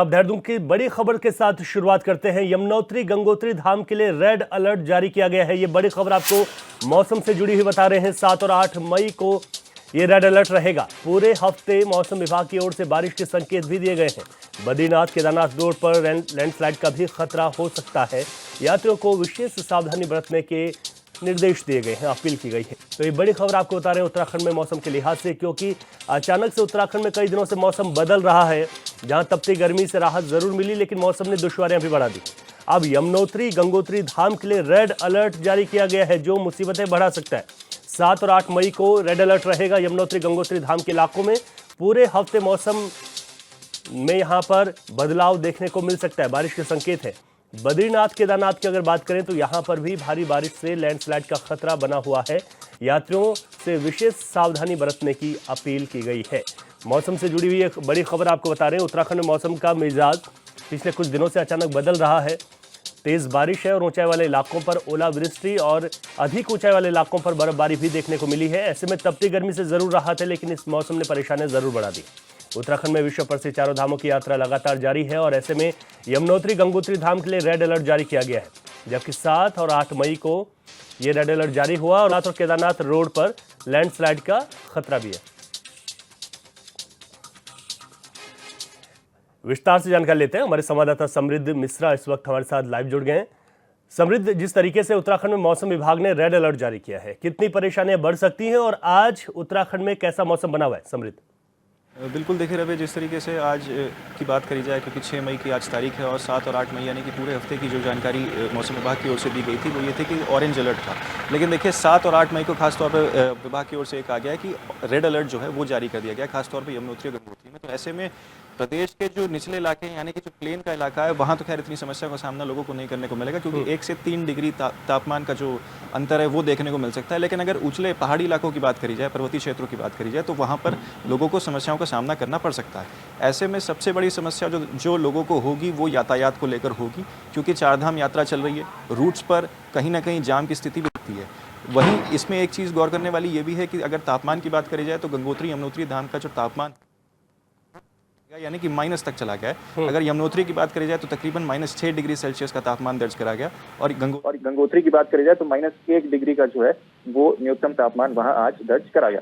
अब देहरादून की बड़ी खबर के साथ शुरुआत करते हैं। यमुनोत्री गंगोत्री धाम के लिए रेड अलर्ट जारी किया गया है। ये बड़ी खबर आपको मौसम से जुड़ी हुई बता रहे हैं। 7 और 8 मई को ये रेड अलर्ट रहेगा। पूरे हफ्ते मौसम विभाग की ओर से बारिश के संकेत भी दिए गए हैं। बद्रीनाथ केदारनाथ रोड पर लैंडस्लाइड का भी खतरा हो सकता है। यात्रियों को विशेष सावधानी बरतने के निर्देश दिए गए हैं, अपील की गई है। तो ये बड़ी खबर आपको बता रहे हैं उत्तराखंड में मौसम के लिहाज से, क्योंकि अचानक से उत्तराखंड में कई दिनों से मौसम बदल रहा है। जहां तपती गर्मी से राहत जरूर मिली, लेकिन मौसम ने दुश्वारियां भी बढ़ा दी। अब यमुनोत्री गंगोत्री धाम के लिए रेड अलर्ट जारी किया गया है, जो मुसीबतें बढ़ा सकता है। 7 और 8 मई को रेड अलर्ट रहेगा यमुनोत्री गंगोत्री धाम के इलाकों में। पूरे हफ्ते मौसम में यहां पर बदलाव देखने को मिल सकता है, बारिश के संकेत है। बद्रीनाथ केदारनाथ की अगर बात करें तो यहां पर भी भारी बारिश से लैंडस्लाइड का खतरा बना हुआ है। यात्रियों से विशेष सावधानी बरतने की अपील की गई है। मौसम से जुड़ी हुई एक बड़ी खबर आपको बता रहे हैं। उत्तराखंड में मौसम का मिजाज पिछले कुछ दिनों से अचानक बदल रहा है। तेज बारिश है और ऊंचाई वाले इलाकों पर ओलावृष्टि और अधिक ऊंचाई वाले इलाकों पर बर्फबारी भी देखने को मिली है। ऐसे में तपती गर्मी से जरूर राहत है, लेकिन इस मौसम ने परेशानियां जरूर बढ़ा दी। उत्तराखंड में विश्व प्रसिद्ध चारों धामों की यात्रा लगातार जारी है और ऐसे में यमुनोत्री गंगोत्री धाम के लिए रेड अलर्ट जारी किया गया है। जबकि 7 और 8 मई को यह रेड अलर्ट जारी हुआ और नाथ और केदारनाथ रोड पर लैंडस्लाइड का खतरा भी है। विस्तार से जानकारी लेते हैं। हमारे संवाददाता समृद्ध मिश्रा इस वक्त हमारे साथ लाइव जुड़ गए हैं। समृद्ध, जिस तरीके से उत्तराखंड में मौसम विभाग ने रेड अलर्ट जारी किया है, कितनी परेशानियां बढ़ सकती हैं और आज उत्तराखंड में कैसा मौसम बना हुआ है? समृद्ध। बिल्कुल, देखिए रवि, जिस तरीके से आज की बात करी जाए, क्योंकि 6 मई की आज तारीख है और 7 और 8 मई यानी कि पूरे हफ्ते की जो जानकारी मौसम विभाग की ओर से दी गई थी वो ये थी कि ऑरेंज अलर्ट था। लेकिन देखिए 7 और 8 मई को खासतौर पर विभाग की ओर से एक आ गया है कि रेड अलर्ट जो है वो जारी कर दिया गया है, खासतौर पर यमुनोत्री और गंगोत्री में। तो ऐसे में प्रदेश के जो निचले इलाके हैं यानी कि जो प्लेन का इलाका है, वहाँ तो खैर इतनी समस्या का सामना लोगों को नहीं करने को मिलेगा, क्योंकि 1 से 3 डिग्री तापमान का जो अंतर है वो देखने को मिल सकता है। लेकिन अगर ऊंचले पहाड़ी इलाकों की बात करी जाए, पर्वतीय क्षेत्रों की बात करी जाए, तो वहाँ पर लोगों को समस्याओं का सामना करना पड़ सकता है। ऐसे में सबसे बड़ी समस्या जो लोगों को होगी वो यातायात को लेकर होगी, क्योंकि चारधाम यात्रा चल रही है। रूट्स पर कहीं ना कहीं जाम की स्थिति भी दिखती है। वहीं इसमें एक चीज़ गौर करने वाली ये भी है कि अगर तापमान की बात करी जाए तो गंगोत्री यमुनोत्री धाम का जो तापमान यानी कि माइनस तक चला गया है। अगर यमुनोत्री की बात करी जाए तो तकरीबन -6 डिग्री सेल्सियस का तापमान दर्ज करा गया और गंगोत्री की बात करी जाए तो -1 डिग्री का जो है वो न्यूनतम तापमान वहां आज दर्ज करा गया।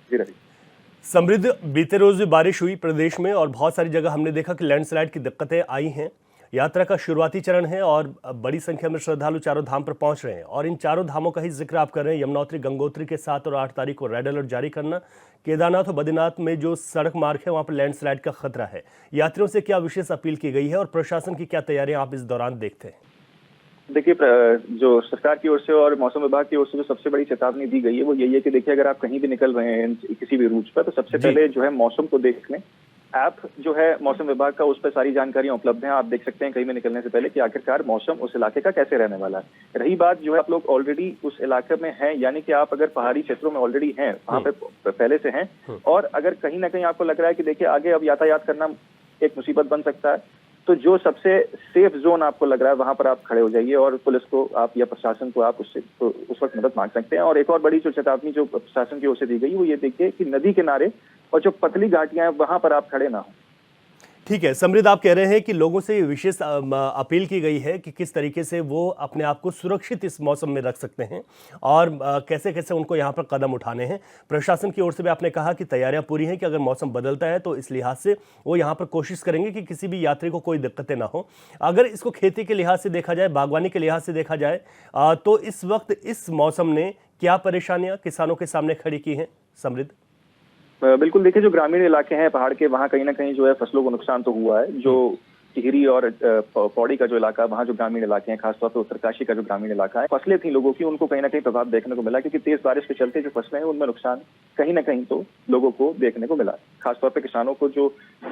जी रवि। समृद्ध, बीते रोज बारिश हुई प्रदेश में और बहुत सारी जगह हमने देखा कि लैंडस्लाइड की दिक्कतें आई हैं। यात्रा का शुरुआती चरण है और बड़ी संख्या में श्रद्धालु चारों धाम पर पहुंच रहे हैं और इन चारों धामों का ही जिक्र आप कर रहे हैं। यमुनोत्री गंगोत्री के 7 और 8 तारीख को रेड अलर्ट जारी करना, केदारनाथ और बद्रीनाथ में जो सड़क मार्ग है वहां पर लैंडस्लाइड का खतरा है। यात्रियों से क्या विशेष अपील की गई है और प्रशासन की क्या तैयारियां आप इस दौरान देखते हैं? देखिए, जो सरकार की ओर से और मौसम विभाग की ओर से जो सबसे बड़ी चेतावनी दी गई है वो यही है कि देखिए, अगर आप कहीं भी निकल रहे हैं किसी भी रूट पर, तो सबसे पहले जो है मौसम को देख लें। ऐप जो है मौसम विभाग का, उस पर सारी जानकारियां उपलब्ध हैं। आप देख सकते हैं कहीं में निकलने से पहले कि आखिरकार मौसम उस इलाके का कैसे रहने वाला है। रही बात जो है आप लोग ऑलरेडी उस इलाके में हैं, यानी कि आप अगर पहाड़ी क्षेत्रों में ऑलरेडी हैं, वहां पे पहले से हैं, और अगर कहीं ना कहीं आपको लग रहा है कि देखिए आगे अब यातायात करना एक मुसीबत बन सकता है, तो जो सबसे सेफ जोन आपको लग रहा है वहां पर आप खड़े हो जाइए और पुलिस को आप या प्रशासन को आप उससे तो उस वक्त मदद मांग सकते हैं। और एक और बड़ी जो चेतावनी जो प्रशासन की ओर से दी गई वो ये देखिए कि नदी किनारे और जो पतली घाटियां हैं वहां पर आप खड़े ना हो। ठीक है समृद्ध, आप कह रहे हैं कि लोगों से विशेष अपील की गई है कि किस तरीके से वो अपने आप को सुरक्षित इस मौसम में रख सकते हैं और कैसे कैसे उनको यहाँ पर कदम उठाने हैं। प्रशासन की ओर से भी आपने कहा कि तैयारियां पूरी हैं कि अगर मौसम बदलता है तो इस लिहाज से वो यहाँ पर कोशिश करेंगे कि किसी भी यात्री को कोई दिक्कतें ना हो। अगर इसको खेती के लिहाज से देखा जाए, बागवानी के लिहाज से देखा जाए, तो इस वक्त इस मौसम ने क्या परेशानियां किसानों के सामने खड़ी की हैं? समृद्ध। बिल्कुल, देखिए जो ग्रामीण इलाके हैं पहाड़ के, वहाँ कहीं ना कहीं जो है फसलों को नुकसान तो हुआ है। जो टिहरी और पौड़ी का जो इलाका, वहाँ जो ग्रामीण इलाके हैं, खासतौर पर उत्तरकाशी का जो ग्रामीण इलाका है, फसलें थी लोगों की, उनको कहीं ना कहीं प्रभाव देखने को मिला, क्योंकि तेज बारिश के चलते जो फसलें हैं उनमें नुकसान कहीं ना कहीं तो लोगों को देखने को मिला। खासतौर पर किसानों को जो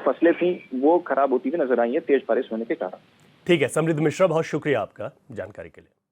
फसलें थी वो खराब होती हुई नजर आई है तेज बारिश होने के कारण। ठीक है समृद्ध मिश्रा, बहुत शुक्रिया आपका जानकारी के लिए।